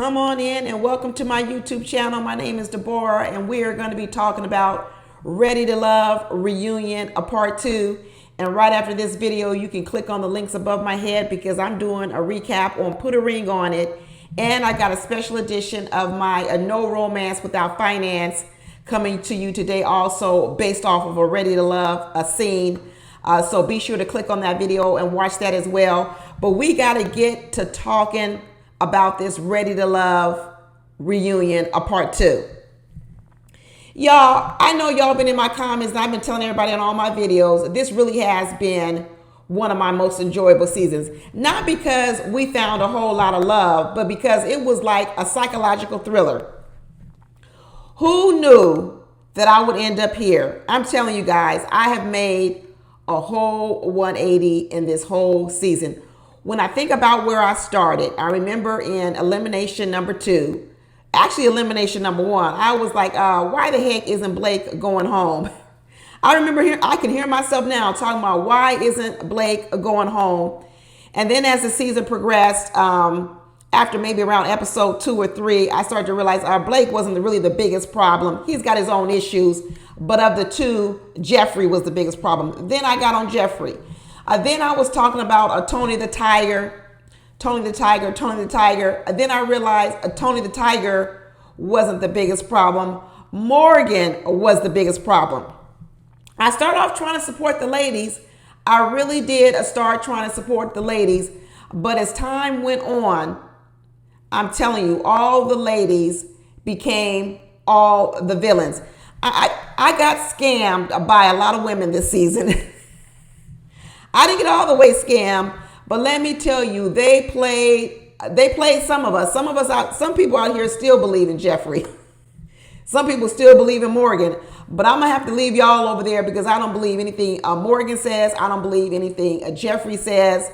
Come on in and welcome to my YouTube channel. My name is Deborah and we are going to be talking about Ready to Love Reunion, a part 2. And right after this video, you can click on the links above my head because I'm doing a recap on Put a Ring on It. And I got a special edition of my No Romance Without Finance coming to you today, also based off of a Ready to Love a scene. So be sure to click on that video and watch that as well. But we got to get to talking about this Ready to Love reunion, a part 2. Y'all, I know y'all been in my comments and I've been telling everybody on all my videos, this really has been one of my most enjoyable seasons. Not because we found a whole lot of love, but because it was like a psychological thriller. Who knew that I would end up here? I'm telling you guys, I have made a whole 180 in this whole season. When I think about where I started, I remember in elimination number 2, actually elimination number 1, I was like, why the heck isn't Blake going home? I remember I can hear myself now talking about why isn't Blake going home? And then as the season progressed, after maybe around episode 2 or 3, I started to realize Blake wasn't really the biggest problem. He's got his own issues, but of the two, Jeffrey was the biggest problem. Then I got on Jeffrey. Then I was talking about Tony the Tiger. Then I realized Tony the Tiger wasn't the biggest problem. Morgan was the biggest problem. I started off trying to support the ladies. I really did start trying to support the ladies. But as time went on, I'm telling you, all the ladies became all the villains. I got scammed by a lot of women this season. I didn't get all the way scammed, but let me tell you, they played some of us. Some people out here still believe in Jeffrey. Some people still believe in Morgan, but I'm gonna have to leave y'all over there because I don't believe anything Morgan says. I don't believe anything Jeffrey says.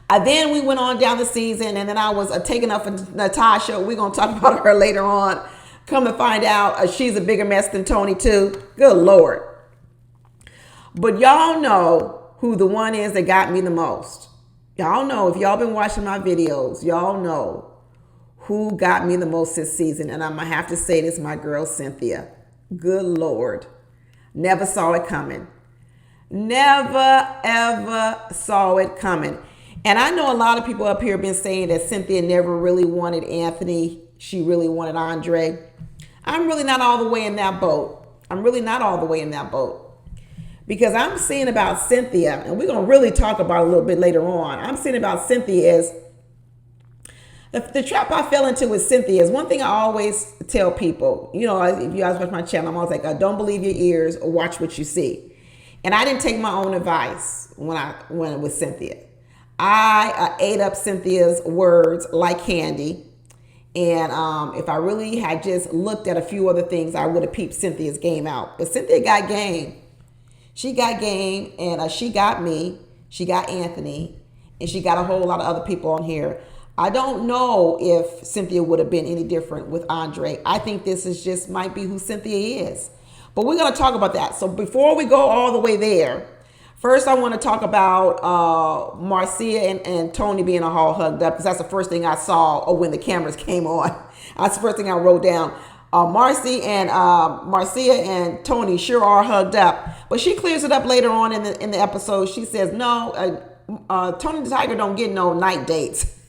Then we went on down the season, and then I was taking up for Natasha. We're gonna talk about her later on. Come to find out, she's a bigger mess than Tony too. Good Lord. But y'all know who the one is that got me the most. Y'all know, if y'all been watching my videos, y'all know who got me the most this season. And I'm going to have to say this, my girl, Cynthia. Good Lord. Never saw it coming. Never, ever saw it coming. And I know a lot of people up here have been saying that Cynthia never really wanted Anthony. She really wanted Andre. I'm really not all the way in that boat. Because I'm seeing about Cynthia, and we're going to really talk about it a little bit later on. I'm seeing about Cynthia is, the trap I fell into with Cynthia is one thing I always tell people. You know, if you guys watch my channel, I'm always like, don't believe your ears or watch what you see. And I didn't take my own advice when I went with Cynthia. I ate up Cynthia's words like candy. And if I really had just looked at a few other things, I would have peeped Cynthia's game out. But Cynthia got game. She got game, and she got me. She got Anthony, and she got a whole lot of other people on here. I don't know if Cynthia would have been any different with Andre. I think this is just might be who Cynthia is. But we're going to talk about that. So before we go all the way there, first I want to talk about Marcia and Tony being all hugged up, because that's the first thing I saw when the cameras came on. That's the first thing I wrote down. Marcia and Tony sure are hugged up, but she clears it up later on in the episode. She says, no, Tony the Tiger don't get no night dates.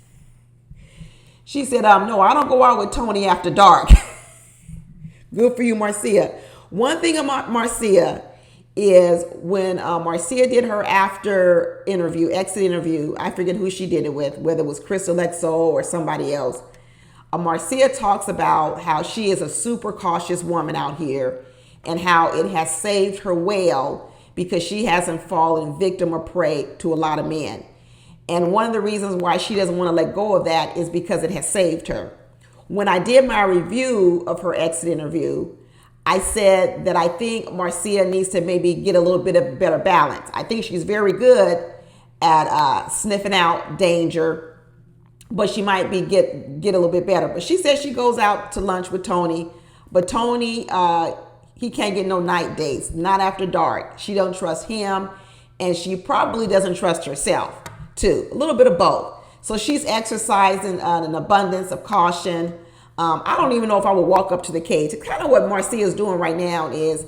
She said, no, I don't go out with Tony after dark. Good for you, Marcia. One thing about Marcia is when Marcia did her exit interview, I forget who she did it with, whether it was Crystal XO or somebody else. Marcia talks about how she is a super cautious woman out here and how it has saved her well because she hasn't fallen victim or prey to a lot of men. And one of the reasons why she doesn't want to let go of that is because it has saved her. When I did my review of her exit interview, I said that I think Marcia needs to maybe get a little bit of better balance. I think she's very good at sniffing out danger, but she might be get a little bit better. But she says she goes out to lunch with Tony, but Tony, he can't get no night dates, not after dark. She don't trust him, and she probably doesn't trust herself too. A little bit of both. So she's exercising an abundance of caution. I don't even know if I would walk up to the cage. It's kind of what Marcia is doing right now is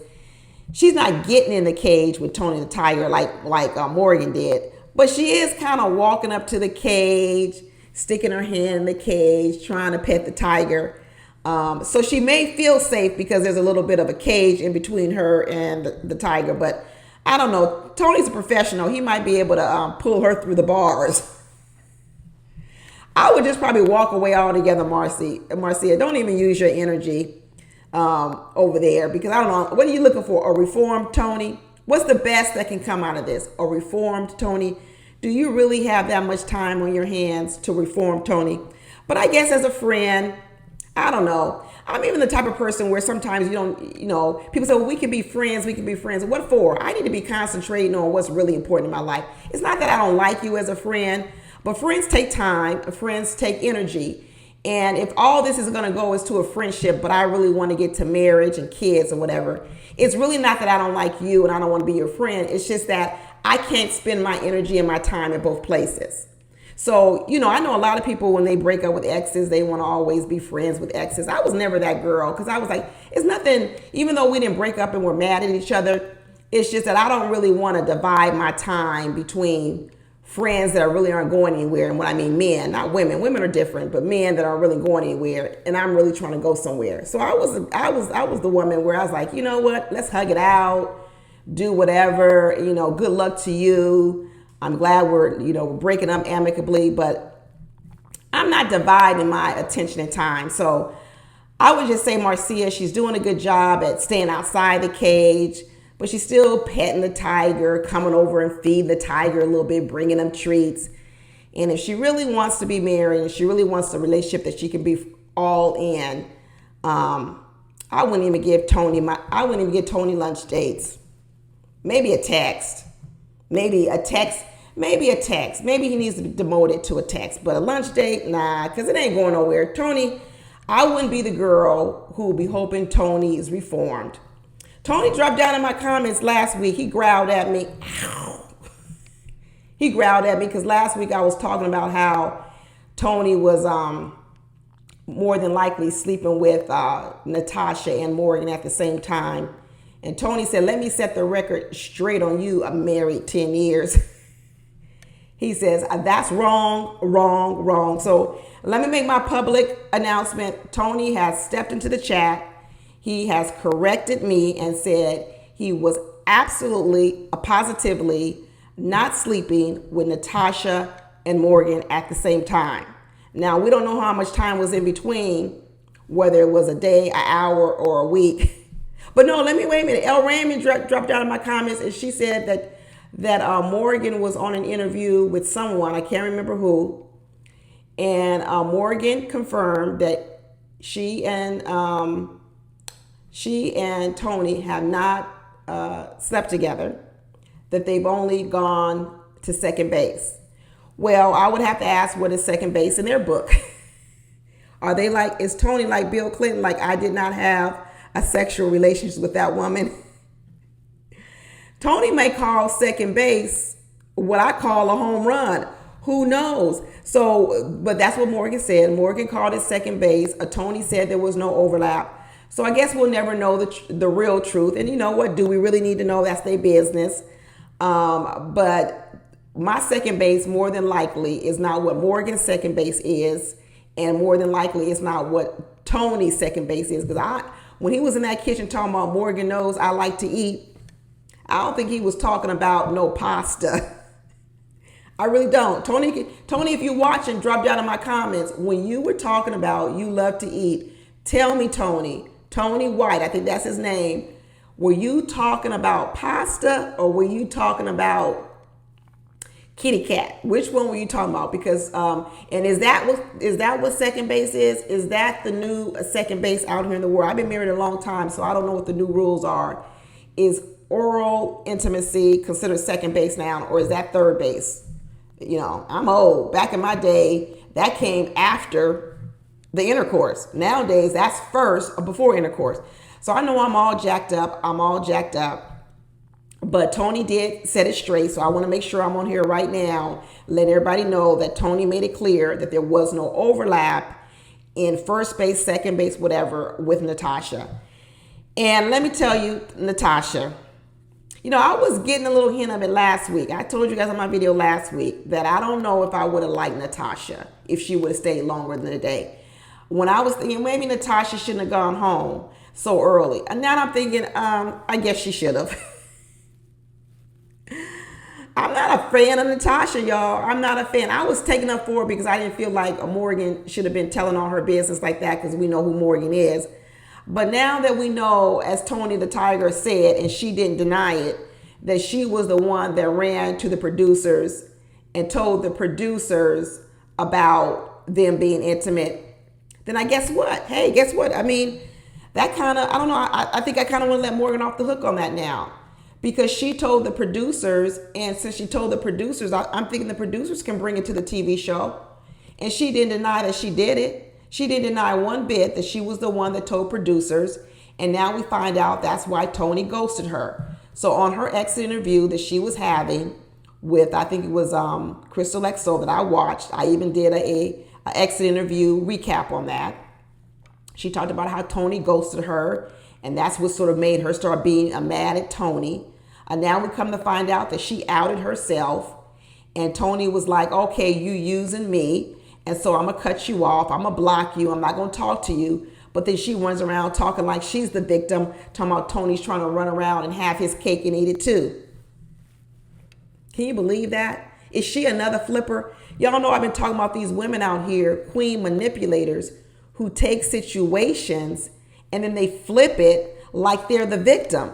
she's not getting in the cage with Tony the Tiger like Morgan did. But she is kind of walking up to the cage, sticking her hand in the cage, trying to pet the tiger. So she may feel safe because there's a little bit of a cage in between her and the tiger. But I don't know. Tony's a professional. He might be able to pull her through the bars. I would just probably walk away altogether, Marcia. Don't even use your energy over there because I don't know. What are you looking for? A reformed Tony? What's the best that can come out of this? A reformed Tony? Do you really have that much time on your hands to reform Tony? But I guess as a friend, I don't know. I'm even the type of person where sometimes people say, well, we can be friends. What for? I need to be concentrating on what's really important in my life. It's not that I don't like you as a friend, but friends take time. Friends take energy. And if all this is going to go is to a friendship, but I really want to get to marriage and kids or whatever, it's really not that I don't like you and I don't want to be your friend. It's just that I can't spend my energy and my time in both places. So, I know a lot of people when they break up with exes, they want to always be friends with exes. I was never that girl because I was like, it's nothing, even though we didn't break up and we're mad at each other, it's just that I don't really want to divide my time between friends that really aren't going anywhere. And when I mean men, not women. Women are different, but men that aren't really going anywhere. And I'm really trying to go somewhere. So I was the woman where I was like, you know what? Let's hug it out, do whatever, good luck to you. I'm glad we're breaking up amicably, but I'm not dividing my attention and time. So I would just say Marcia, she's doing a good job at staying outside the cage, but she's still petting the tiger, coming over and feeding the tiger a little bit, bringing him treats. And if she really wants to be married, and she really wants a relationship that she can be all in, I wouldn't even give Tony lunch dates. Maybe a text. Maybe he needs to demote it to a text, but a lunch date, nah, because it ain't going nowhere. Tony, I wouldn't be the girl who would be hoping Tony is reformed. Tony dropped down in my comments last week. He growled at me. Ow. He growled at me because last week I was talking about how Tony was more than likely sleeping with Natasha and Morgan at the same time. And Tony said, let me set the record straight on you. I'm married 10 years. He says, that's wrong. So let me make my public announcement. Tony has stepped into the chat. He has corrected me and said he was absolutely, positively not sleeping with Natasha and Morgan at the same time. Now, we don't know how much time was in between, whether it was a day, an hour, or a week. But no, wait a minute. El Raymond dropped down in my comments and she said that Morgan was on an interview with someone, I can't remember who, and Morgan confirmed that she and Tony have not slept together, that they've only gone to second base. Well, I would have to ask what is second base in their book. Is Tony like Bill Clinton, like I did not have a sexual relationship with that woman? Tony may call second base what I call a home run. Who knows? So, but that's what Morgan said. Morgan called it second base. Tony said there was no overlap. So I guess we'll never know the real truth. And you know what? Do we really need to know? That's their business. But my second base more than likely is not what Morgan's second base is. And more than likely it's not what Tony's second base is. Because when he was in that kitchen talking about Morgan knows I like to eat, I don't think he was talking about no pasta. I really don't. Tony, if you're watching, drop down in my comments. When you were talking about you love to eat, tell me, Tony White, I think that's his name. Were you talking about pasta or were you talking about kitty cat? Which one were you talking about? Because and is that what second base is? Is that the new second base out here in the world? I've been married a long time, so I don't know what the new rules are. Is oral intimacy considered second base now, or is that third base? I'm old. Back in my day, that came after the intercourse. Nowadays, that's first or before intercourse. So I know I'm all jacked up. But Tony did set it straight. So I want to make sure I'm on here right now, let everybody know that Tony made it clear that there was no overlap in first base, second base, whatever, with Natasha. And let me tell you, Natasha, I was getting a little hint of it last week. I told you guys on my video last week that I don't know if I would have liked Natasha if she would have stayed longer than a day. When I was thinking maybe Natasha shouldn't have gone home so early. And now I'm thinking, I guess she should have. I'm not a fan of Natasha, y'all. I'm not a fan. I was taking up for her because I didn't feel like Morgan should have been telling all her business like that, because we know who Morgan is. But now that we know, as Tony the Tiger said, and she didn't deny it, that she was the one that ran to the producers and told the producers about them being intimate, then I guess what? Hey, guess what? I mean, that kind of, I don't know. I think I kind of want to let Morgan off the hook on that now. Because she told the producers, and since she told the producers, I'm thinking the producers can bring it to the TV show. And she didn't deny that she did it. She didn't deny one bit that she was the one that told producers. And now we find out that's why Tony ghosted her. So on her exit interview that she was having with, I think it was Crystal XO that I watched. I even did a exit interview recap on that. She talked about how Tony ghosted her. And that's what sort of made her start being mad at Tony. And now we come to find out that she outed herself. And Tony was like, okay, you using me. And so I'm going to cut you off. I'm going to block you. I'm not going to talk to you. But then she runs around talking like she's the victim, talking about Tony's trying to run around and have his cake and eat it too. Can you believe that? Is she another flipper? Y'all know I've been talking about these women out here, queen manipulators, who take situations and then they flip it like they're the victim.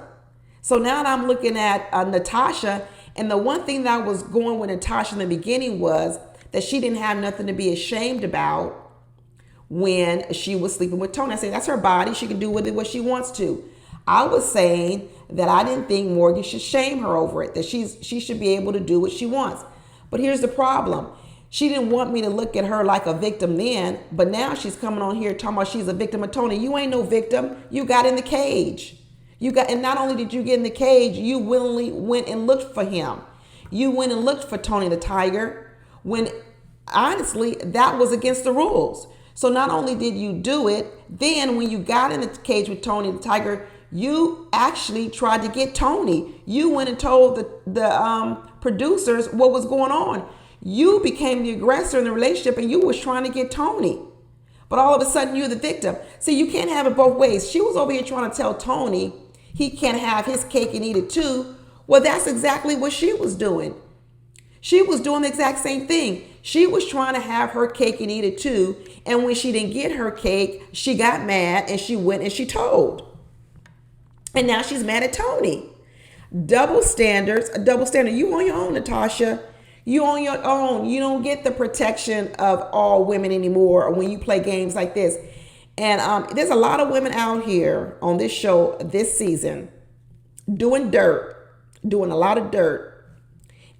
So now I'm looking at Natasha, and the one thing that I was going with Natasha in the beginning was that she didn't have nothing to be ashamed about when she was sleeping with Tony. I said, that's her body. She can do with it what she wants to. I was saying that I didn't think Morgan should shame her over it, that she should be able to do what she wants. But here's the problem. She didn't want me to look at her like a victim then, but now she's coming on here talking about she's a victim of Tony. You ain't no victim. You got in the cage. And not only did you get in the cage, you willingly went and looked for him. You went and looked for Tony the Tiger when honestly that was against the rules. So not only did you do it, then when you got in the cage with Tony the Tiger, you actually tried to get Tony. You went and told the producers what was going on. You became the aggressor in the relationship, and you was trying to get Tony. But all of a sudden, you're the victim. See, you can't have it both ways. She was over here trying to tell Tony he can't have his cake and eat it too. Well, that's exactly what she was doing. She was doing the exact same thing. She was trying to have her cake and eat it too. And when she didn't get her cake, she got mad and she went and she told. And now she's mad at Tony. Double standards, a double standard. You on your own, Natasha. You on your own. You don't get the protection of all women anymore when you play games like this. And there's a lot of women out here on this show this season doing a lot of dirt,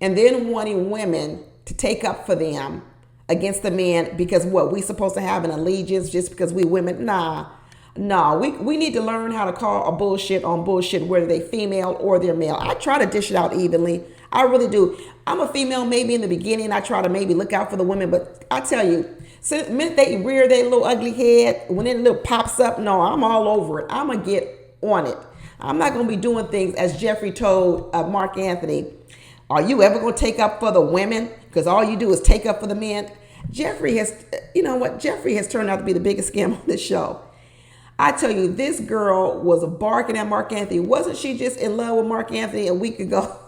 and then wanting women to take up for them against the men because what, we supposed to have an allegiance just because we women? Nah, we need to learn how to call a bullshit on bullshit, whether they female or they're male. I try to dish it out evenly. I really do. I'm a female maybe in the beginning. I try to maybe look out for the women, but I tell you, the minute they rear their little ugly head, when it little pops up, no, I'm all over it. I'm going to get on it. I'm not going to be doing things as Jeffrey told Mark Anthony. Are you ever going to take up for the women? Because all you do is take up for the men. Jeffrey has, you know what? Jeffrey has turned out to be the biggest scam on this show. I tell you, this girl was barking at Mark Anthony. Wasn't she just in love with Mark Anthony a week ago?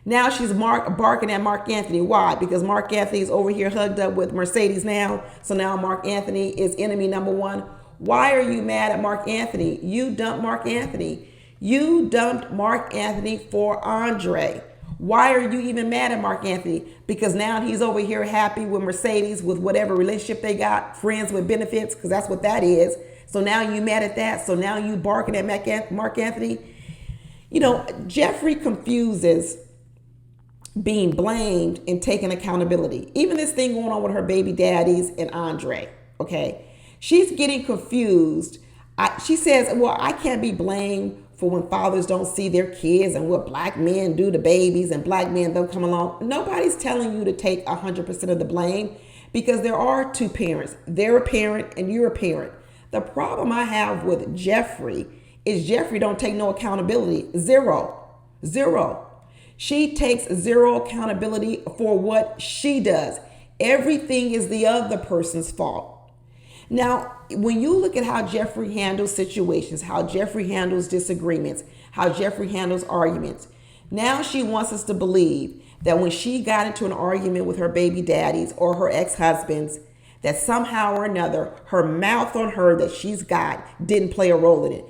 Now she's barking at Mark Anthony. Why? Because Mark Anthony's over here hugged up with Mercedes now. So now Mark Anthony is enemy number one. Why are you mad at Mark Anthony? You dumped Mark Anthony. You dumped Mark Anthony for Andre. Why are you even mad at Mark Anthony? Because now he's over here happy with Mercedes, with whatever relationship they got, friends with benefits, because that's what that is. So now you mad at that. So now you barking at Mark Anthony. You know, Jeffrey confuses being blamed and taking accountability. Even this thing going on with her baby daddies and Andre, okay? She's getting confused. She says, well, I can't be blamed for when fathers don't see their kids and what black men do to babies and black men don't come along. Nobody's telling you to take 100% of the blame because there are two parents. They're a parent and you're a parent. The problem I have with Jeffrey is Jeffrey don't take no accountability. Zero. She takes zero accountability for what she does. Everything is the other person's fault. Now, when you look at how Jeffrey handles situations, how Jeffrey handles disagreements, how Jeffrey handles arguments, now she wants us to believe that when she got into an argument with her baby daddies or her ex-husbands, that somehow or another, her mouth on her that she's got didn't play a role in it.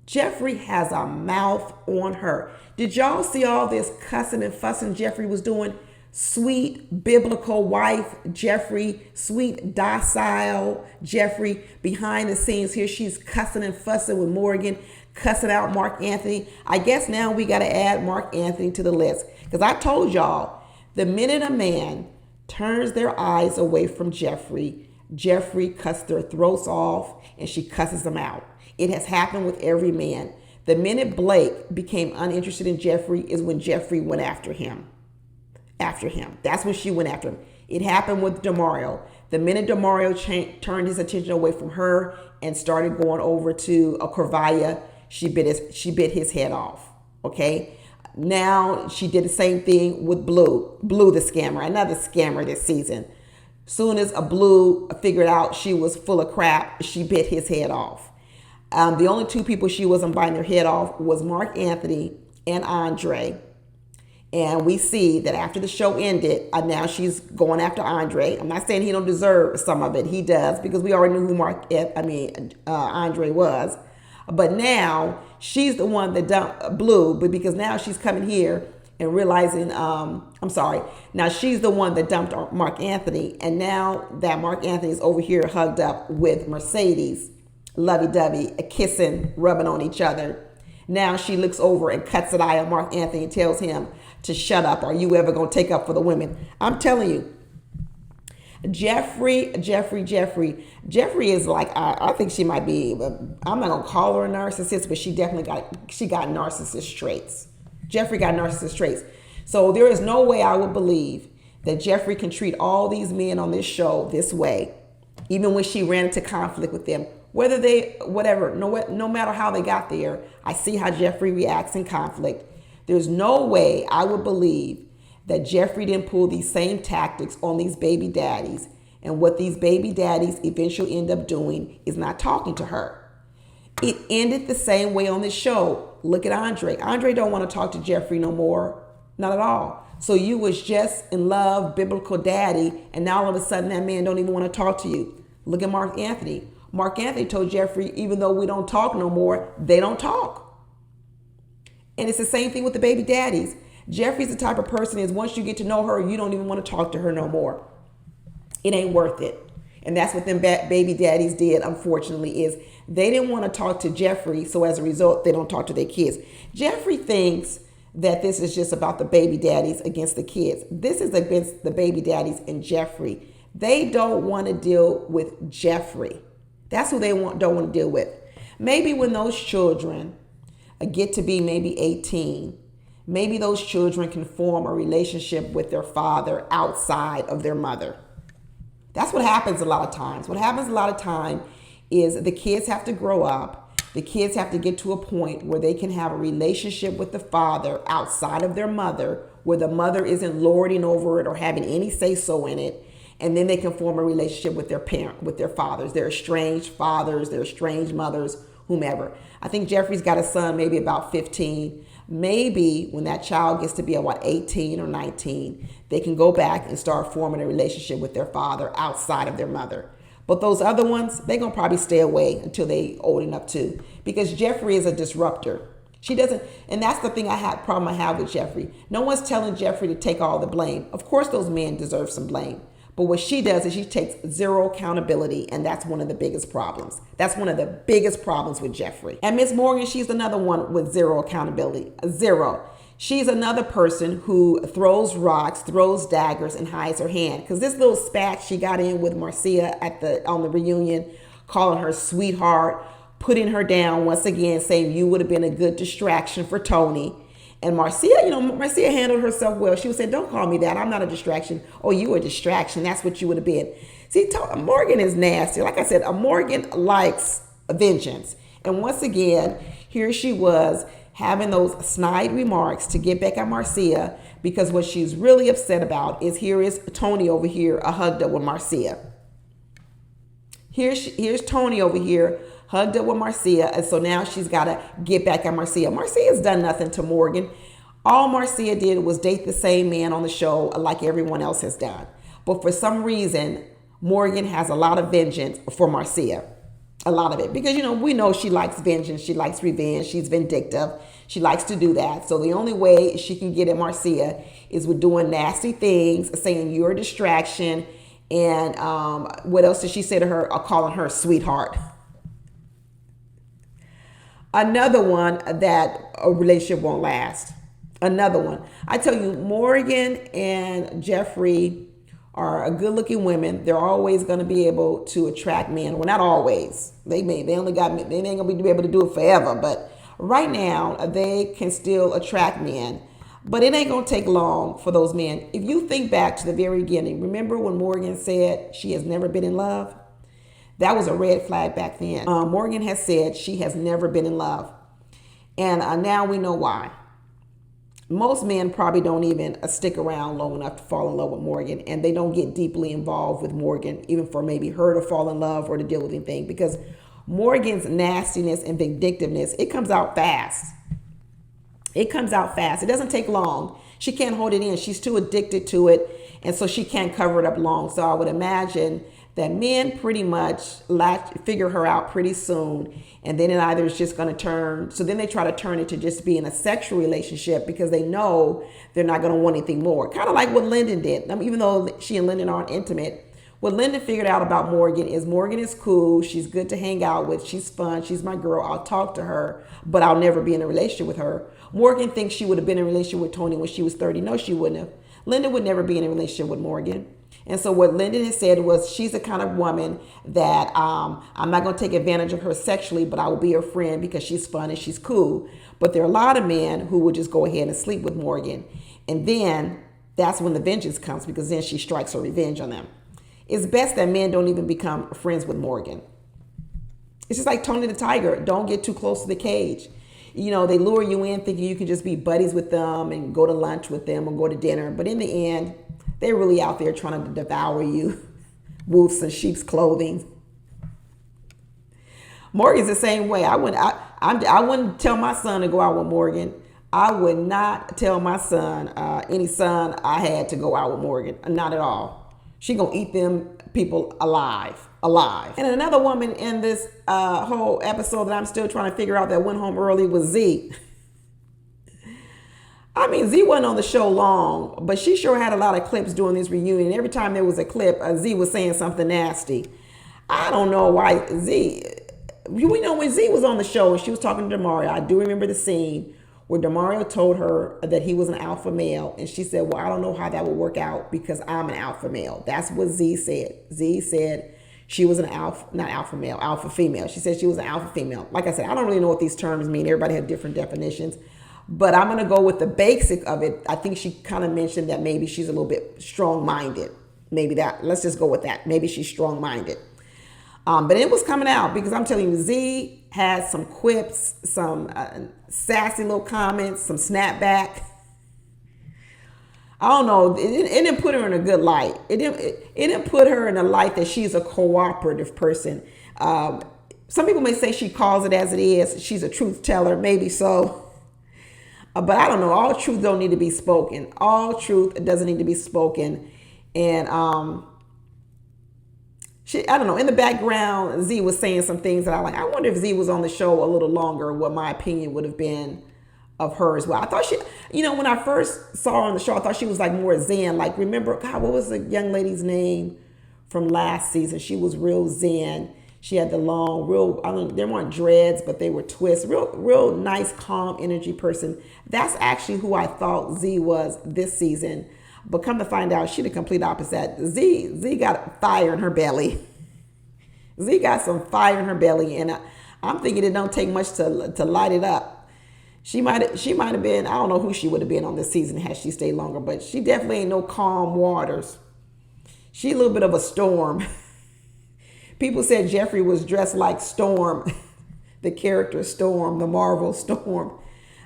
Jeffrey has a mouth on her. Did y'all see all this cussing and fussing Jeffrey was doing? Sweet biblical wife Jeffrey, sweet docile Jeffrey. Behind the scenes here, she's cussing and fussing with Morgan, cussing out Mark Anthony. I guess now we got to add Mark Anthony to the list, because I told y'all, the minute a man turns their eyes away from Jeffrey, Jeffrey cuts their throats off and she cusses them out. It has happened with every man. The minute Blake became uninterested in Jeffrey is when Jeffrey went after him. That's when she went after him. It happened with DeMario. The minute DeMario turned his attention away from her and started going over to Corvalia, she bit his head off. Okay. Now she did the same thing with Blue the scammer, another scammer this season. Soon as Blue figured out she was full of crap, she bit his head off. The only two people she wasn't biting their head off was Mark Anthony and Andre. And we see that after the show ended, now she's going after Andre. I'm not saying he don't deserve some of it. He does, because we already knew who Andre was. But now she's the one that dumped Blue, but because now she's coming here and realizing, now she's the one that dumped Mark Anthony. And now that Mark Anthony is over here hugged up with Mercedes, lovey-dovey, kissing, rubbing on each other. Now she looks over and cuts an eye on Mark Anthony and tells him to shut up. Are you ever going to take up for the women? I'm telling you, Jeffrey is like, I think she might be, I'm not going to call her a narcissist, but she definitely got narcissist traits. Jeffrey got narcissist traits. So there is no way I would believe that Jeffrey can treat all these men on this show this way, even when she ran into conflict with them. No matter how they got there, I see how Jeffrey reacts in conflict. There's no way I would believe that Jeffrey didn't pull these same tactics on these baby daddies. And what these baby daddies eventually end up doing is not talking to her. It ended the same way on this show. Look at Andre. Andre don't want to talk to Jeffrey no more. Not at all. So you was just in love, biblical daddy, and now all of a sudden that man don't even want to talk to you. Look at Mark Anthony. Mark Anthony told Jeffrey, even though we don't talk no more, they don't talk. And it's the same thing with the baby daddies. Jeffrey's the type of person is once you get to know her, you don't even want to talk to her no more. It ain't worth it. And that's what them baby daddies did, unfortunately, is they didn't want to talk to Jeffrey. So as a result, they don't talk to their kids. Jeffrey thinks that this is just about the baby daddies against the kids. This is against the baby daddies and Jeffrey. They don't want to deal with Jeffrey. That's who they don't want to deal with. Maybe when those children get to be maybe 18, maybe those children can form a relationship with their father outside of their mother. That's what happens a lot of times. What happens a lot of time is the kids have to grow up. The kids have to get to a point where they can have a relationship with the father outside of their mother, where the mother isn't lording over it or having any say-so in it. And then they can form a relationship with their parent, with their fathers, their estranged fathers, their estranged mothers, whomever. I think Jeffrey's got a son maybe about 15. Maybe when that child gets to be about 18 or 19, they can go back and start forming a relationship with their father outside of their mother. But those other ones, they're going to probably stay away until they old enough to, because Jeffrey is a disruptor. She doesn't, and that's the problem I have with Jeffrey. No one's telling Jeffrey to take all the blame. Of course, those men deserve some blame. But what she does is she takes zero accountability, and that's one of the biggest problems. That's one of the biggest problems with Jeffrey. And Miss Morgan, she's another one with zero accountability. Zero. She's another person who throws rocks, throws daggers, and hides her hand. Because this little spat she got in with Marcia on the reunion, calling her sweetheart, putting her down once again, saying you would have been a good distraction for Tony. And Marcia handled herself well. She was saying, don't call me that. I'm not a distraction. Oh, you a distraction. That's what you would have been. See, Morgan is nasty. Like I said, Morgan likes vengeance. And once again, here she was having those snide remarks to get back at Marcia, because what she's really upset about is here is Tony over here hugged up with Marcia. Here's Tony over here hugged up with Marcia, and so now she's got to get back at Marcia. Marcia's done nothing to Morgan. All Marcia did was date the same man on the show like everyone else has done. But for some reason, Morgan has a lot of vengeance for Marcia. A lot of it. Because, we know she likes vengeance. She likes revenge. She's vindictive. She likes to do that. So the only way she can get at Marcia is with doing nasty things, saying you're a distraction. And what else did she say to her? Calling her sweetheart. Another one that a relationship won't last. Another one. I tell you, Morgan and Jeffrey are good-looking women. They're always going to be able to attract men. Well, not always. They ain't going to be able to do it forever. But right now, they can still attract men. But it ain't going to take long for those men. If you think back to the very beginning, remember when Morgan said she has never been in love? That was a red flag back then. Morgan has said she has never been in love. And now we know why. Most men probably don't even stick around long enough to fall in love with Morgan, and they don't get deeply involved with Morgan, even for maybe her to fall in love or to deal with anything, because Morgan's nastiness and vindictiveness, it comes out fast. It comes out fast. It doesn't take long. She can't hold it in. She's too addicted to it, and so she can't cover it up long. So I would imagine that men pretty much figure her out pretty soon, and then it either is just going to turn. So then they try to turn it to just being a sexual relationship because they know they're not going to want anything more. Kind of like what Lyndon did. Even though she and Lyndon aren't intimate, what Lyndon figured out about Morgan is cool. She's good to hang out with. She's fun. She's my girl. I'll talk to her, but I'll never be in a relationship with her. Morgan thinks she would have been in a relationship with Tony when she was 30. No, she wouldn't have. Lyndon would never be in a relationship with Morgan. And so what Lyndon has said was she's the kind of woman that I'm not going to take advantage of her sexually, but I will be her friend because she's fun and she's cool. But there are a lot of men who would just go ahead and sleep with Morgan. And then that's when the vengeance comes, because then she strikes her revenge on them. It's best that men don't even become friends with Morgan. It's just like Tony the Tiger. Don't get too close to the cage. They lure you in thinking you can just be buddies with them and go to lunch with them or go to dinner. But in the end, they're really out there trying to devour you. Wolves in sheep's clothing. Morgan's the same way. I wouldn't tell my son to go out with Morgan. I would not tell my son, any son I had, to go out with Morgan. Not at all. She gonna eat them people alive. And another woman in this whole episode that I'm still trying to figure out that went home early was Zeke. Zeke wasn't on the show long, but she sure had a lot of clips during this reunion. Every time there was a clip, Zeke was saying something nasty. I don't know why Zeke. We know when Zeke was on the show and she was talking to Demario, I do remember the scene where Demario told her that he was an alpha male, and she said, well, I don't know how that would work out because I'm an alpha male. That's what Zeke said. Zeke said she was an alpha female. She said she was an alpha female. Like I said, I don't really know what these terms mean. Everybody had different definitions. But I'm going to go with the basic of it. I think she kind of mentioned that maybe she's a little bit strong-minded. Maybe that. Let's just go with that. Maybe she's strong-minded. But it was coming out because I'm telling you, Z had some quips, some sassy little comments, some snapback. I don't know. It didn't put her in a good light. It didn't put her in a light that she's a cooperative person. Some people may say she calls it as it is. She's a truth teller. Maybe so. But I don't know. All truth don't need to be spoken. All truth doesn't need to be spoken. And I don't know. In the background, Z was saying some things that I like. I wonder if Z was on the show a little longer, what my opinion would have been of her as well. I thought she, when I first saw her on the show, I thought she was like more zen. Like, remember, God, what was the young lady's name from last season? She was real zen. She had the long, they weren't dreads, but they were twists. Real nice, calm energy person. That's actually who I thought Z was this season. But come to find out, she the complete opposite. Z got fire in her belly. Z got some fire in her belly. And I'm thinking it don't take much to light it up. She might have been, I don't know who she would have been on this season had she stayed longer, but she definitely ain't no calm waters. She a little bit of a storm. People said Jeffrey was dressed like Storm, the character Storm, the Marvel Storm.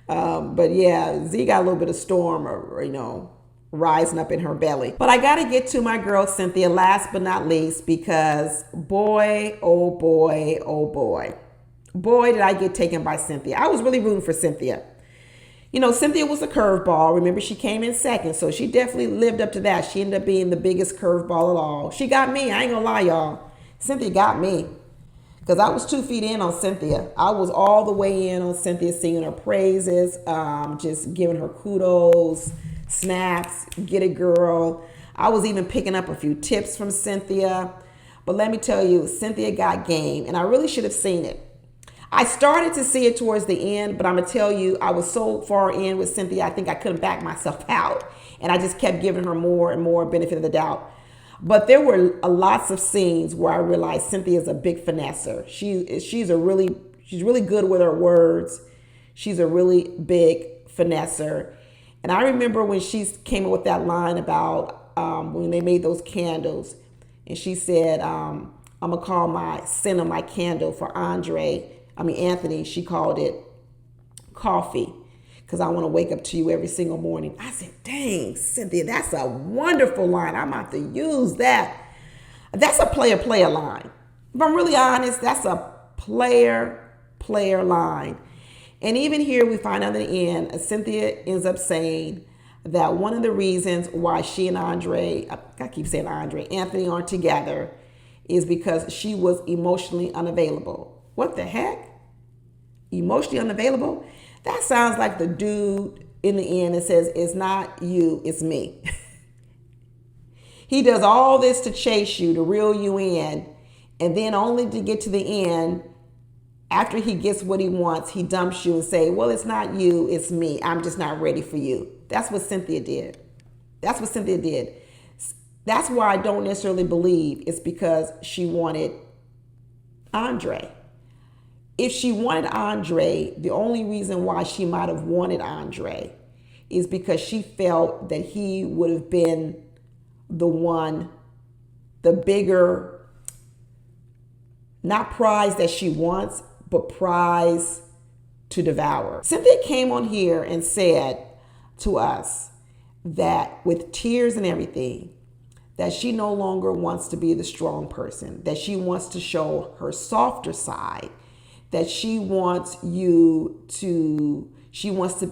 But yeah, Z got a little bit of Storm, rising up in her belly. But I got to get to my girl Cynthia last but not least, because boy, oh boy, oh boy. Boy, did I get taken by Cynthia. I was really rooting for Cynthia. Cynthia was a curveball. Remember, she came in second, so she definitely lived up to that. She ended up being the biggest curveball of all. She got me. I ain't gonna lie, y'all. Cynthia got me. Because I was 2 feet in on Cynthia. I was all the way in on Cynthia, singing her praises, just giving her kudos, snaps, get it, girl. I was even picking up a few tips from Cynthia. But let me tell you, Cynthia got game, and I really should have seen it. I started to see it towards the end, but I'm going to tell you, I was so far in with Cynthia, I think I couldn't back myself out. And I just kept giving her more and more benefit of the doubt. But there were lots of scenes where I realized Cynthia is a big finesser. She's really good with her words. She's a really big finesser. And I remember when she came up with that line about when they made those candles, and she said, I'm gonna call my scent of my candle for Anthony. She called it coffee, because I want to wake up to you every single morning. I said, dang, Cynthia, that's a wonderful line. I'm about to use that. That's a player line. If I'm really honest, that's a player line. And even here we find out in the end, Cynthia ends up saying that one of the reasons why she and Anthony aren't together is because she was emotionally unavailable. What the heck? Emotionally unavailable? That sounds like the dude in the end that says, it's not you, it's me. He does all this to chase you, to reel you in, and then only to get to the end, after he gets what he wants, he dumps you and say, well, it's not you, it's me. I'm just not ready for you. That's what Cynthia did. That's why I don't necessarily believe it's because she wanted Andre. If she wanted Andre, the only reason why she might have wanted Andre is because she felt that he would have been the bigger, not prize that she wants, but prize to devour. Cynthia came on here and said to us that with tears and everything, that she no longer wants to be the strong person, that she wants to show her softer side, that she wants to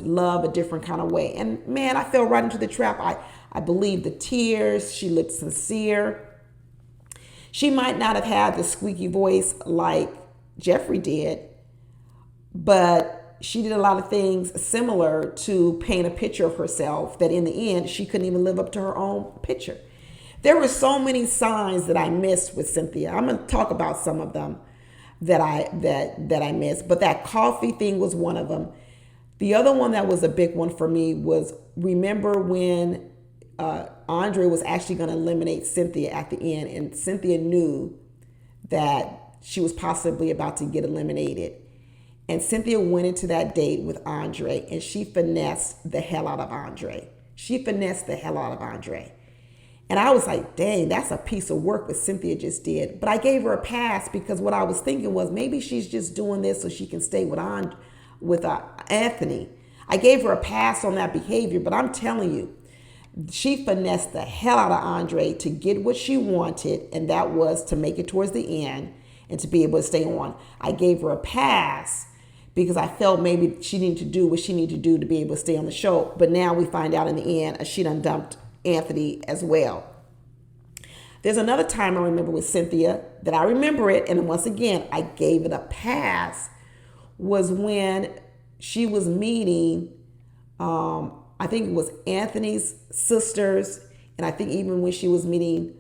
love a different kind of way. And man, I fell right into the trap. I believe the tears. She looked sincere. She might not have had the squeaky voice like Jeffrey did, but she did a lot of things similar to paint a picture of herself that in the end, she couldn't even live up to her own picture. There were so many signs that I missed with Cynthia. I'm going to talk about some of them that I missed, but that coffee thing was one of them. The other one that was a big one for me was, remember when Andre was actually going to eliminate Cynthia at the end, and Cynthia knew that she was possibly about to get eliminated. And Cynthia went into that date with Andre, and she finessed the hell out of Andre. And I was like, dang, that's a piece of work what Cynthia just did. But I gave her a pass because what I was thinking was maybe she's just doing this so she can stay with Anthony. I gave her a pass on that behavior, but I'm telling you, she finessed the hell out of Andre to get what she wanted, and that was to make it towards the end and to be able to stay on. I gave her a pass because I felt maybe she needed to do what she needed to do to be able to stay on the show. But now we find out in the end, she done dumped Anthony as well. There's another time I remember with Cynthia that I remember it, and once again, I gave it a pass, was when she was meeting, I think it was Anthony's sisters, and I think even when she was meeting,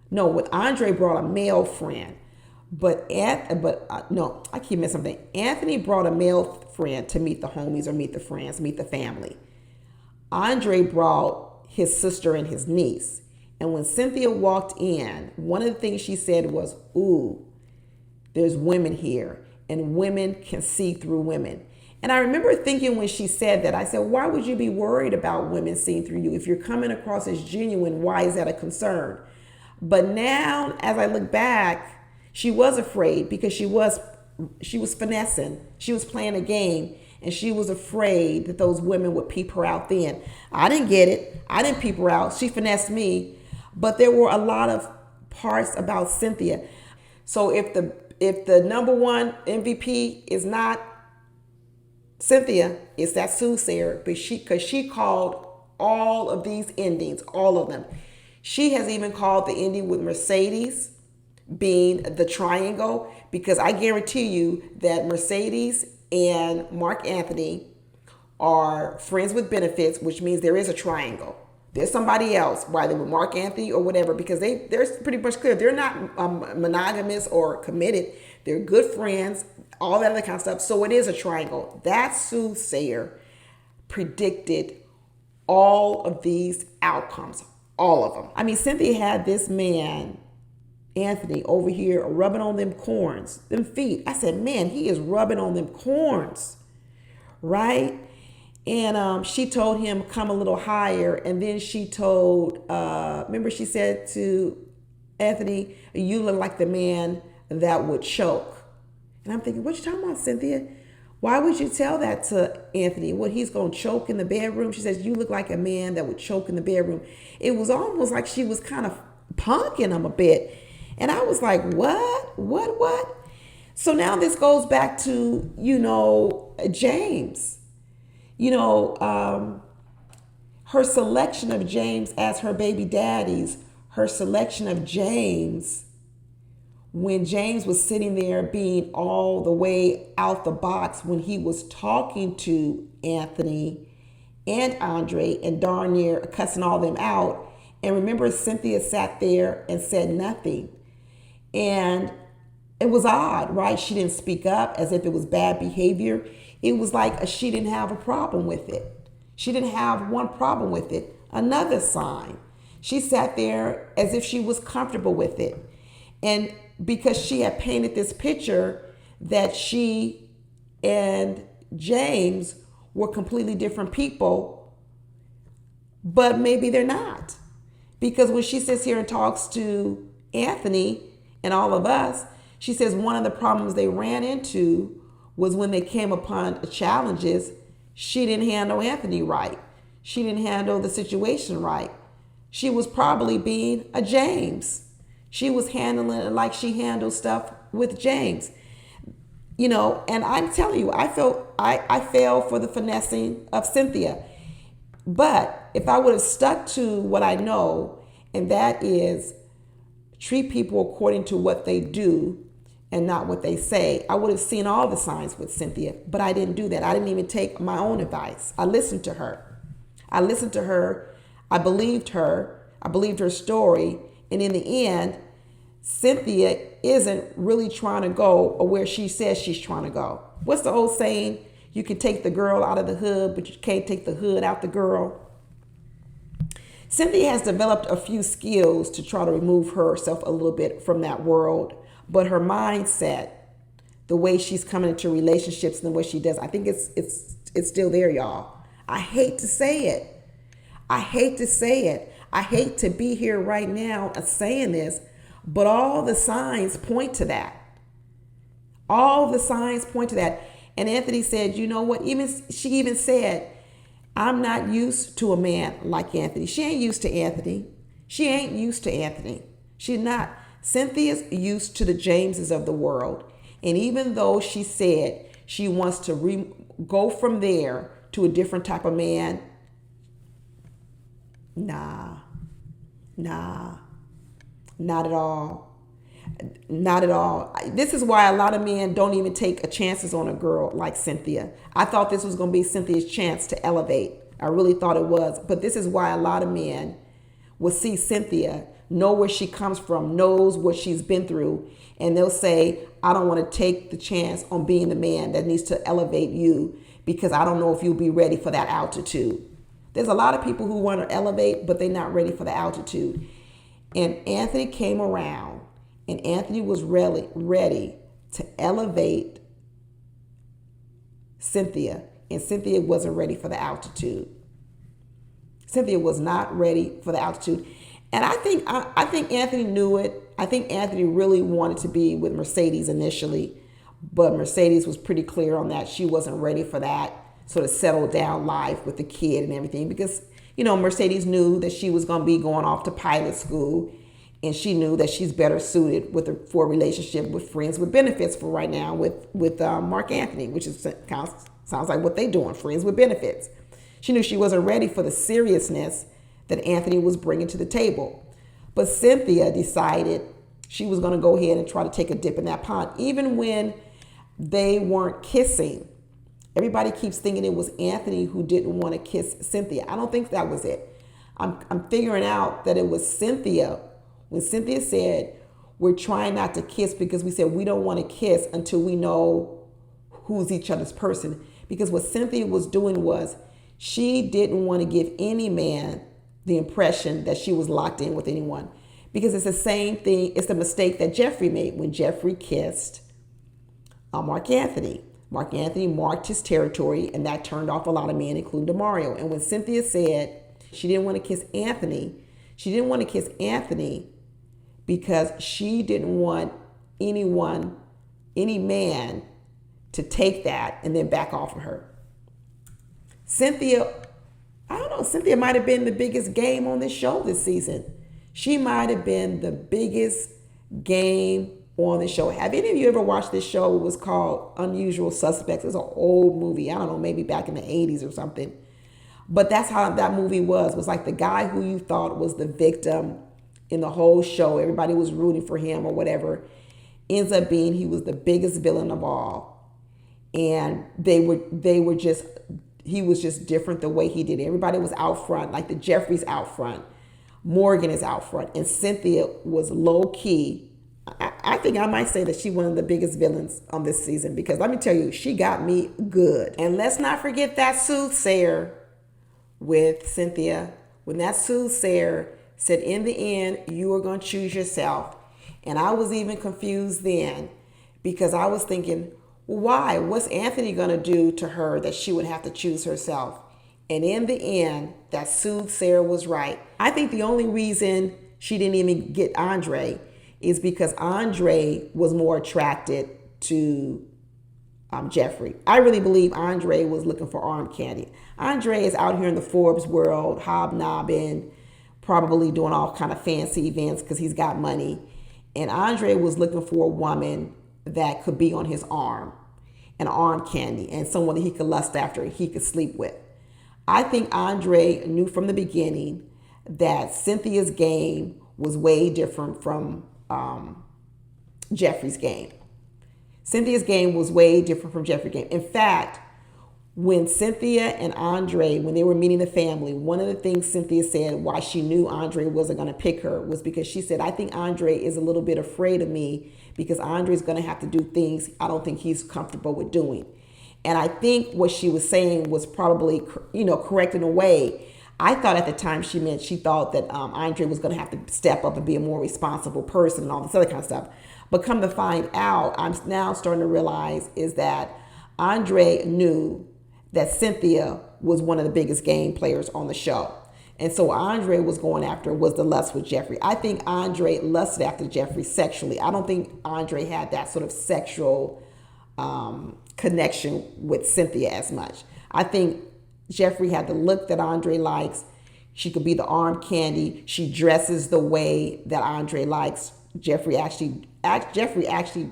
with Andre brought a male friend, I keep missing something. Anthony brought a male friend to meet the homies or meet the friends, meet the family. Andre brought his sister and his niece. And when Cynthia walked in, one of the things she said was, ooh, there's women here. and women can see through women. And I remember thinking when she said that, I said, why would you be worried about women seeing through you? If you're coming across as genuine, why is that a concern? But now, as I look back, she was afraid because she was finessing. She was playing a game, and she was afraid that those women would peep her out then. I didn't get it. I didn't peep her out. She finessed me. But there were a lot of parts about Cynthia. So if the number one MVP is not Cynthia, it's that soothsayer, because she called all of these endings, all of them. She has even called the ending with Mercedes being the triangle, because I guarantee you that Mercedes and Mark Anthony are friends with benefits, which means there is a triangle. There's somebody else, whether with Mark Anthony or whatever, because they're pretty much clear. They're not monogamous or committed. They're good friends, all that other kind of stuff. So it is a triangle. That soothsayer predicted all of these outcomes, all of them. I mean, Cynthia had this man, Anthony, over here rubbing on them corns, them feet. I said, man, he is rubbing on them corns, right? And she told him, come a little higher. And then she told, remember she said to Anthony, you look like the man that would choke. And I'm thinking, what you talking about, Cynthia? Why would you tell that to Anthony? What, he's going to choke in the bedroom? She says, you look like a man that would choke in the bedroom. It was almost like she was kind of punking him a bit. And I was like, what? So now this goes back to, James. Her selection of James as her baby daddies, her selection of James when James was sitting there being all the way out the box when he was talking to Anthony and Andre and darn near cussing all them out. And remember, Cynthia sat there and said nothing. And it was odd, right? She didn't speak up as if it was bad behavior. It was like she didn't have a problem with it. She didn't have one problem with it. Another sign. She sat there as if she was comfortable with it. And because she had painted this picture that she and James were completely different people, but maybe they're not. Because when she sits here and talks to Anthony and all of us, she says one of the problems they ran into was when they came upon challenges, she didn't handle Anthony right. She didn't handle the situation right. She was probably being a James. She was handling it like she handled stuff with James. And I'm telling you, I fell for the finessing of Cynthia. But if I would have stuck to what I know, and that is treat people according to what they do and not what they say, I would have seen all the signs with Cynthia. But I didn't do that. I didn't even take my own advice. I listened to her. I believed her. I believed her story. And in the end, Cynthia isn't really trying to go where she says she's trying to go. What's the old saying? You can take the girl out of the hood, but you can't take the hood out the girl. Cynthia has developed a few skills to try to remove herself a little bit from that world, but her mindset, the way she's coming into relationships and the way she does, I think it's still there, y'all. I hate to say it. I hate to be here right now saying this, but all the signs point to that. All the signs point to that. And Anthony said, you know what? She even said, I'm not used to a man like Anthony. She ain't used to Anthony. She's not. Cynthia's used to the Jameses of the world. And even though she said she wants to go from there to a different type of man, nah, not at all. Not at all. This is why a lot of men don't even take chances on a girl like Cynthia. I thought this was going to be Cynthia's chance to elevate. I really thought it was. But this is why a lot of men will see Cynthia, know where she comes from, knows what she's been through, and they'll say, I don't want to take the chance on being the man that needs to elevate you because I don't know if you'll be ready for that altitude. There's a lot of people who want to elevate, but they're not ready for the altitude. And Anthony came around, and Anthony was ready to elevate Cynthia, and Cynthia wasn't ready for the altitude. Cynthia was not ready for the altitude. And I think Anthony knew it. I think Anthony really wanted to be with Mercedes initially, but Mercedes was pretty clear on that. She wasn't ready for that sort of settled down life with the kid and everything, because, Mercedes knew that she was going to be going off to pilot school, and she knew that she's better suited for a relationship with friends with benefits for right now with Mark Anthony, which is kind of sounds like what they doing, friends with benefits. She knew she wasn't ready for the seriousness that Anthony was bringing to the table. But Cynthia decided she was going to go ahead and try to take a dip in that pond, even when they weren't kissing. Everybody keeps thinking it was Anthony who didn't want to kiss Cynthia. I don't think that was it. I'm figuring out that it was Cynthia. When Cynthia said, we're trying not to kiss because we said we don't want to kiss until we know who's each other's person. Because what Cynthia was doing was she didn't want to give any man the impression that she was locked in with anyone. Because it's the same thing. It's the mistake that Jeffrey made when Jeffrey kissed Mark Anthony. Mark Anthony marked his territory, and that turned off a lot of men, including Demario. And when Cynthia said she didn't want to kiss Anthony, she didn't want to kiss Anthony because she didn't want any man to take that and then back off of her. Cynthia, I don't know, Cynthia might have been the biggest game on this show this season. She might have been the biggest game on the show. Have any of you ever watched this show? It was called Unusual Suspects. It's an old movie. I don't know, maybe back in the 80s or something. But that's how that movie was like the guy who you thought was the victim in the whole show. Everybody was rooting for him or whatever. Ends up being he was the biggest villain of all. And he was just different the way he did it. Everybody was out front, like the Jeffries out front. Morgan is out front. And Cynthia was low key. I think I might say that she's one of the biggest villains on this season, because let me tell you, she got me good. And let's not forget that soothsayer with Cynthia. When that soothsayer said, in the end, you are going to choose yourself. And I was even confused then, because I was thinking, why? What's Anthony going to do to her that she would have to choose herself? And in the end, that soothsayer was right. I think the only reason she didn't even get Andre is because Andre was more attracted to Jeffrey. I really believe Andre was looking for arm candy. Andre is out here in the Forbes world, hobnobbing, probably doing all kind of fancy events because he's got money. And Andre was looking for a woman that could be on his arm, an arm candy, and someone that he could lust after, he could sleep with. I think Andre knew from the beginning that Cynthia's game was way different from Jeffrey's game. Cynthia's game was way different from Jeffrey's game. In fact, when Cynthia and Andre, when they were meeting the family, one of the things Cynthia said why she knew Andre wasn't going to pick her was because she said, I think Andre is a little bit afraid of me because Andre's going to have to do things I don't think he's comfortable with doing. And I think what she was saying was probably, correct in a way. I thought at the time she thought that Andre was going to have to step up and be a more responsible person and all this other kind of stuff. But come to find out, I'm now starting to realize is that Andre knew that Cynthia was one of the biggest game players on the show. And so Andre was going after was the lust with Jeffrey. I think Andre lusted after Jeffrey sexually. I don't think Andre had that sort of sexual connection with Cynthia as much. I think Jeffrey had the look that Andre likes. She could be the arm candy. She dresses the way that Andre likes. Jeffrey actually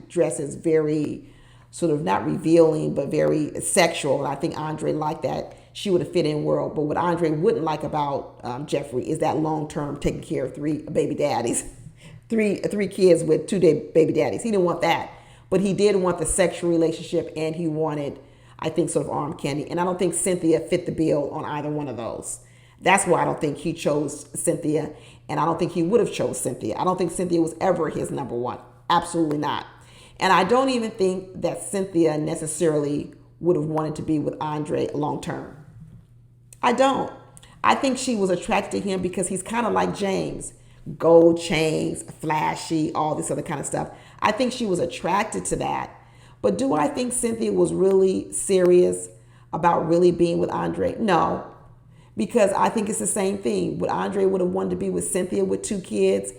dresses very sort of not revealing, but very sexual. And I think Andre liked that. She would have fit in world. But what Andre wouldn't like about Jeffrey is that long-term taking care of three baby daddies, three kids with two baby daddies. He didn't want that. But he did want the sexual relationship, and he wanted, I think, sort of arm candy. And I don't think Cynthia fit the bill on either one of those. That's why I don't think he chose Cynthia, and I don't think he would have chose Cynthia. I don't think Cynthia was ever his number one. Absolutely not. And I don't even think that Cynthia necessarily would have wanted to be with Andre long term. I don't. I think she was attracted to him because he's kind of like James. Gold chains, flashy, all this other kind of stuff. I think she was attracted to that. But do I think Cynthia was really serious about really being with Andre? No, because I think it's the same thing. Would Andre would have wanted to be with Cynthia with 2 kids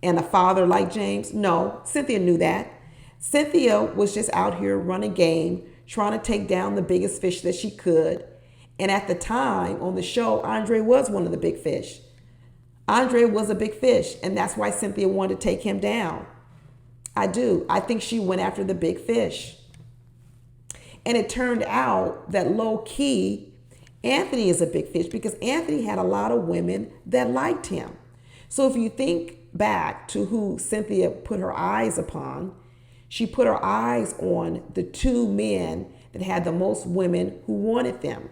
and a father like James? No, Cynthia knew that. Cynthia was just out here running game, trying to take down the biggest fish that she could. And at the time on the show, Andre was one of the big fish. Andre was a big fish, and that's why Cynthia wanted to take him down. I do. I think she went after the big fish. And it turned out that low key, Anthony is a big fish because Anthony had a lot of women that liked him. So if you think back to who Cynthia put her eyes upon, she put her eyes on the 2 men that had the most women who wanted them,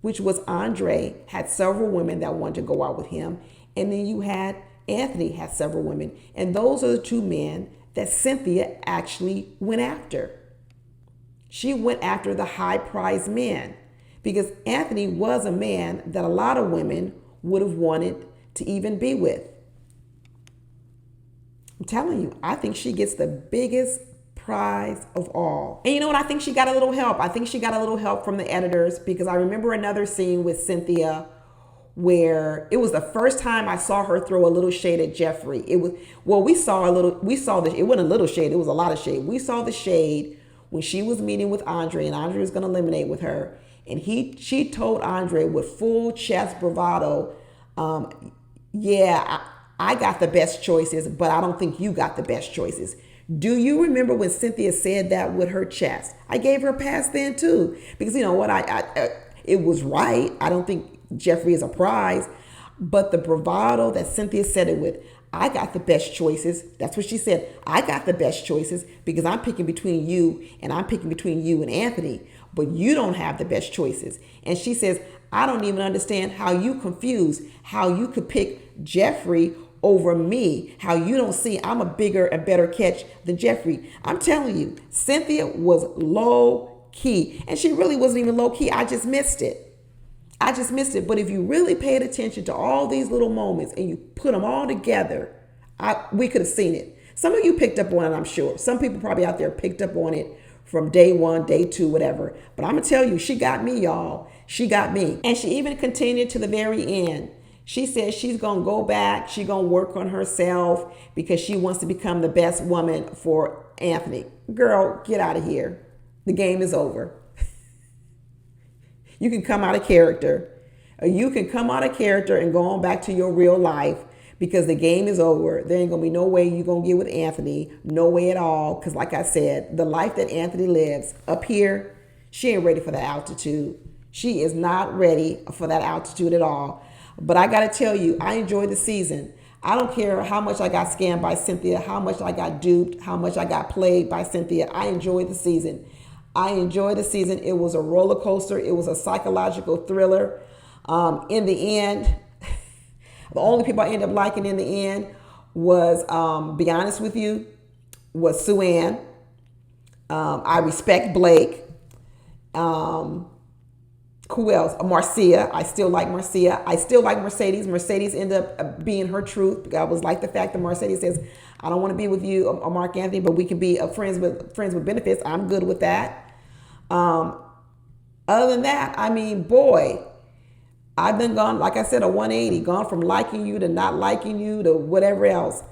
which was Andre had several women that wanted to go out with him. And then you had Anthony had several women. And those are the 2 men that Cynthia actually went after. She went after the high prize men because Anthony was a man that a lot of women would have wanted to even be with. I'm telling you, I think she gets the biggest prize of all. And you know what? I think she got a little help. I think she got a little help from the editors because I remember another scene with Cynthia where it was the first time I saw her throw a little shade at Jeffrey. It was, well, it wasn't a little shade, it was a lot of shade. We saw the shade when she was meeting with Andre and Andre was going to eliminate with her. And she told Andre with full chest bravado, I got the best choices, but I don't think you got the best choices. Do you remember when Cynthia said that with her chest? I gave her a pass then too, because you know what, it was right. I don't think Jeffrey is a prize, but the bravado that Cynthia said it with, I got the best choices. That's what she said. I got the best choices because I'm picking between you and I'm picking between you and Anthony, but you don't have the best choices. And she says, I don't even understand how you confused, how you could pick Jeffrey over me, how you don't see I'm a bigger and better catch than Jeffrey. I'm telling you, Cynthia was low key, and she really wasn't even low key. I just missed it. But if you really paid attention to all these little moments and you put them all together, we could have seen it. Some of you picked up on it, I'm sure. Some people probably out there picked up on it from day 1, day 2, whatever. But I'm going to tell you, she got me, y'all. She got me. And she even continued to the very end. She said she's going to go back. She's going to work on herself because she wants to become the best woman for Anthony. Girl, get out of here. The game is over. You can come out of character. You can come out of character and go on back to your real life because the game is over. There ain't going to be no way you're going to get with Anthony. No way at all. Because like I said, the life that Anthony lives up here, she ain't ready for that altitude. She is not ready for that altitude at all. But I got to tell you, I enjoyed the season. I don't care how much I got scammed by Cynthia, how much I got duped, how much I got played by Cynthia. I enjoyed the season. It was a roller coaster. It was a psychological thriller. In the end, the only people I ended up liking in the end was, be honest with you, was Sue Ann. I respect Blake. Who else? Marcia. I still like Marcia. I still like Mercedes. Mercedes ended up being her truth. I was like the fact that Mercedes says, I don't want to be with you, or Mark Anthony, but we can be friends with benefits. I'm good with that. Other than that, I mean, boy, I've been gone, like I said, a 180, gone from liking you to not liking you to whatever else.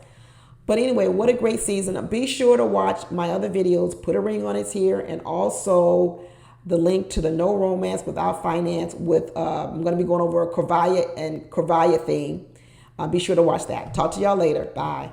But anyway, what a great season. Be sure to watch my other videos. Put a ring on it here, and also the link to the No Romance Without Finance with, I'm going to be going over a Corvaya thing. Be sure to watch that. Talk to y'all later. Bye.